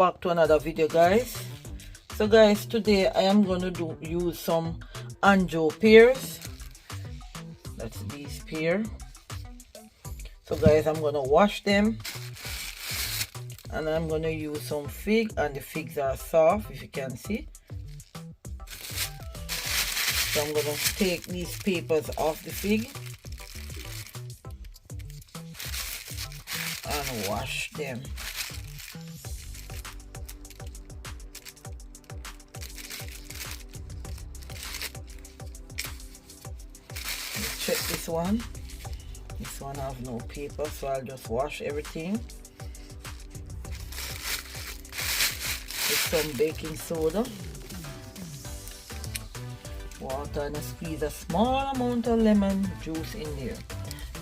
back to another video, guys. So guys, today I am going to use some Anjou pears. That's these pears. So guys, I'm going to wash them, and I'm going to use some fig, and the figs are soft, if you can see. So I'm going to take these papers off the fig and wash them. Let's check this one. This one have no paper, so I'll just wash everything with some baking soda, water, and squeeze a small amount of lemon juice in there.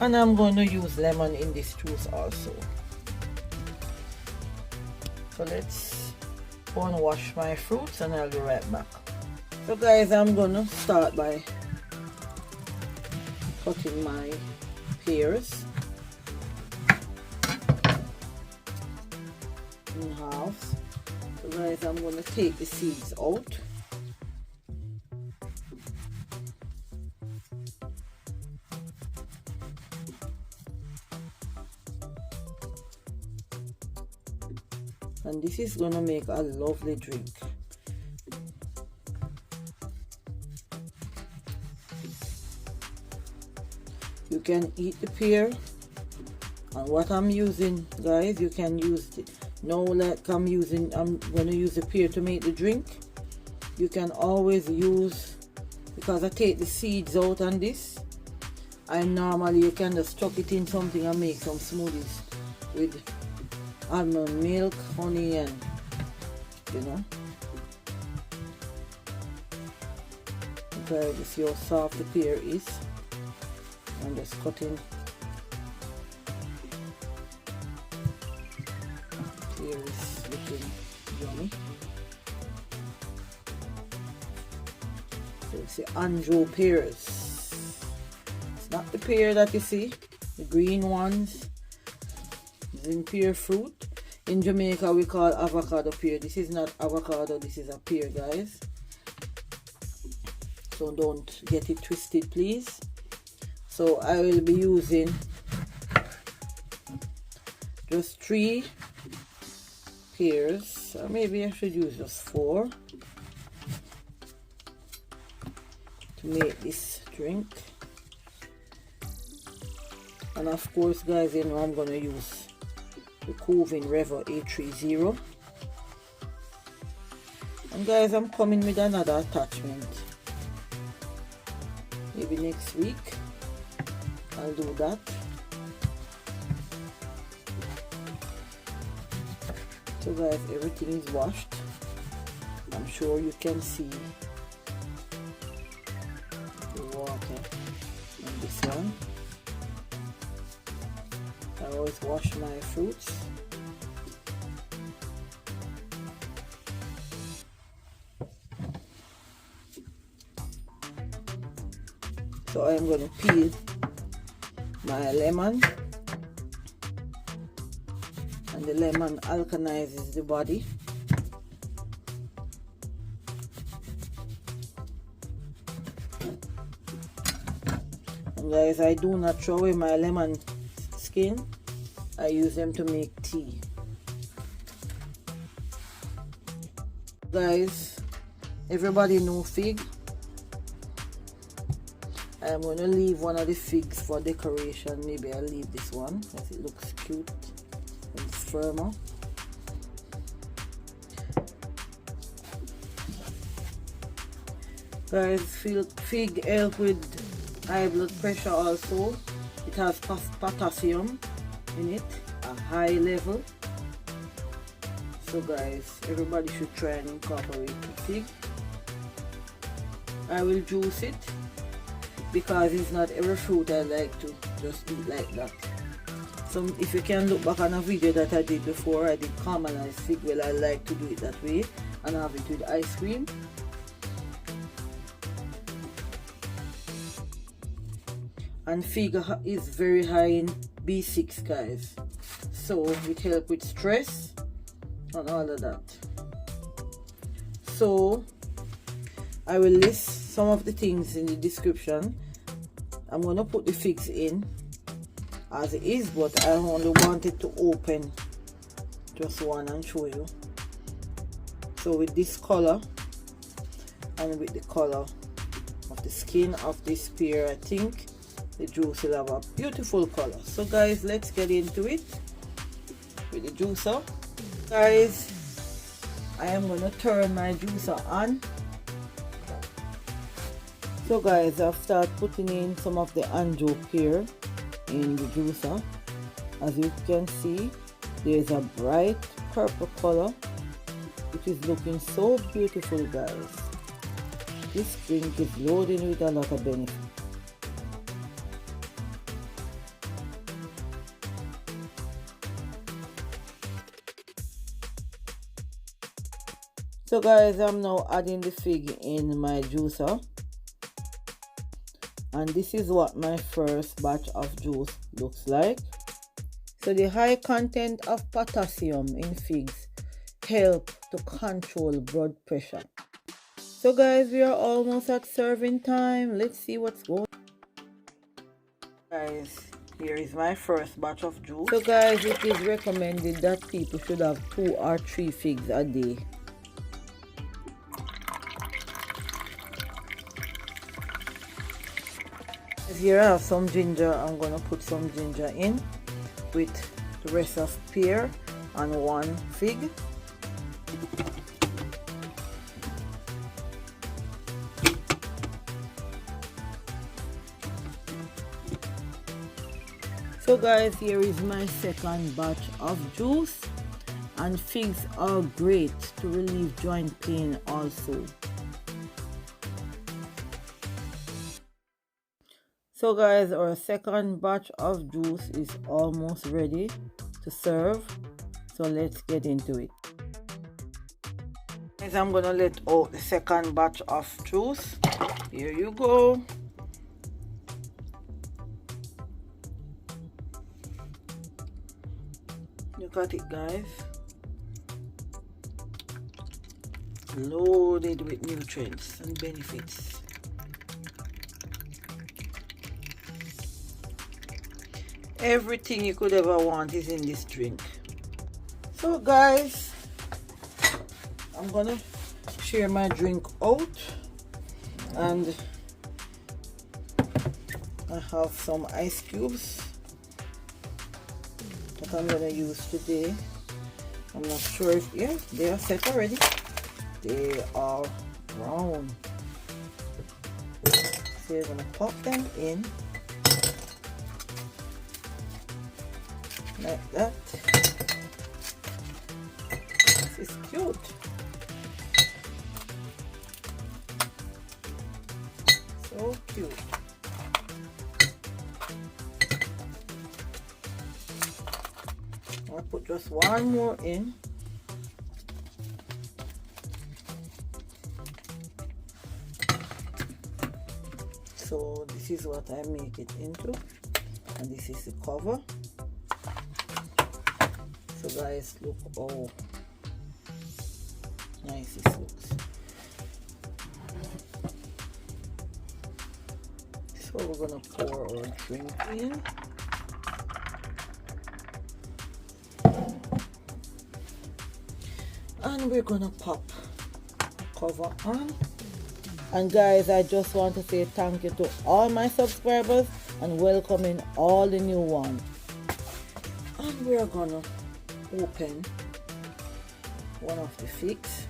And I'm going to use lemon in this juice also. So let's go and wash my fruits, and I'll be right back. So guys, I'm going to start by cutting my pears in half. So guys, I'm going to take the seeds out. And this is going to make a lovely drink. You can eat the pear, and what I'm using, guys, you can use it now. Like I'm going to use the pear to make the drink. You can always use, because I take the seeds out on this, and normally you can just chuck it in something and make some smoothies with almond milk, honey, and you know. Okay, this is how soft the pear is. I'm just cutting. Pear is looking yummy. So it's the Anjou pears. It's not the pear that you see, the green ones. It's in pear fruit. In Jamaica we call avocado pear. This is not avocado, this is a pear, guys. So don't get it twisted, please. So I will be using just 3 pears, or maybe I should use just 4 to make this drink. And of course, guys, you know I'm going to use the Covin Revo A30. And guys, I'm coming with another attachment maybe next week. I'll do that. So guys, everything is washed. I'm sure you can see the water in this one. I always wash my fruits. So I'm going to peel my lemon, and the lemon alkalizes the body. And guys, I do not throw away my lemon skin. I use them to make tea. Guys, everybody know fig. I'm going to leave one of the figs for decoration. Maybe I'll leave this one because it looks cute and it's firmer. Guys, fig help with high blood pressure also. It has potassium in it, a high level. So guys, everybody should try and incorporate the fig. I will juice it, because it's not every fruit I like to just eat like that. So if you can look back on a video that I did before, I did caramelized fig. Well, I like to do it that way and have it with ice cream. And fig is very high in B6, guys, so it helps with stress and all of that. So I will list some of the things in the description. I'm going to put the figs in as it is, but I only wanted to open just one and show you. So with this color and with the color of the skin of this pear, I think the juice will have a beautiful color. So guys, let's get into it with the juicer. Guys, I am going to turn my juicer on. So guys, I've started putting in some of the Anjou pear in the juicer. As you can see, there's a bright purple color. It is looking so beautiful, guys. This drink is loaded with a lot of benefits. So guys, I'm now adding the fig in my juicer, and this is what my first batch of juice looks like. So the high content of potassium in figs help to control blood pressure. So guys, we are almost at serving time. Let's see what's going on. Guys, here is my first batch of juice. So guys, it is recommended that people should have 2 or 3 figs a day. Here I have some ginger. I'm gonna put some ginger in with the rest of pear and 1 fig. So guys, here is my second batch of juice, and figs are great to relieve joint pain also. So guys, our second batch of juice is almost ready to serve. So let's get into it. Guys, I'm gonna let out the second batch of juice. Here you go. Look at it, guys. Loaded with nutrients and benefits. Everything you could ever want is in this drink. So guys, I'm gonna share my drink out, and I have some ice cubes that I'm gonna use today. I'm not sure if, yeah, they are set already. They are brown. So you're gonna pop them in like that. This is cute. So cute. I'll put just one more in. So this is what I make it into, and this is the cover. So guys, look how nice this looks. So we're gonna pour our drink in. And we're gonna pop cover on. And guys, I just want to say thank you to all my subscribers and welcoming all the new ones. And we're gonna open one of the figs.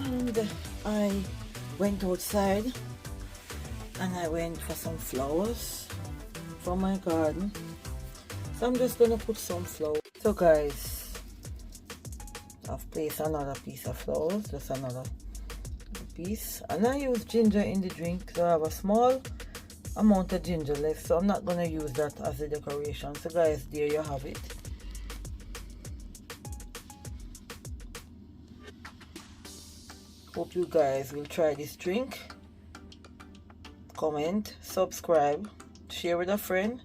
And I went outside and I went for some flowers from my garden. So I'm just gonna put some flowers. So guys, I've placed another piece of flowers, just another piece, and I use ginger in the drink, so I have a small amount of ginger left, so I'm not gonna use that as a decoration. So guys, there you have it. Hope you guys will try this drink. Comment, subscribe share with a friend.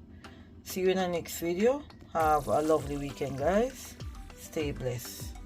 See you in the next video. Have a lovely weekend, guys. Stay blessed.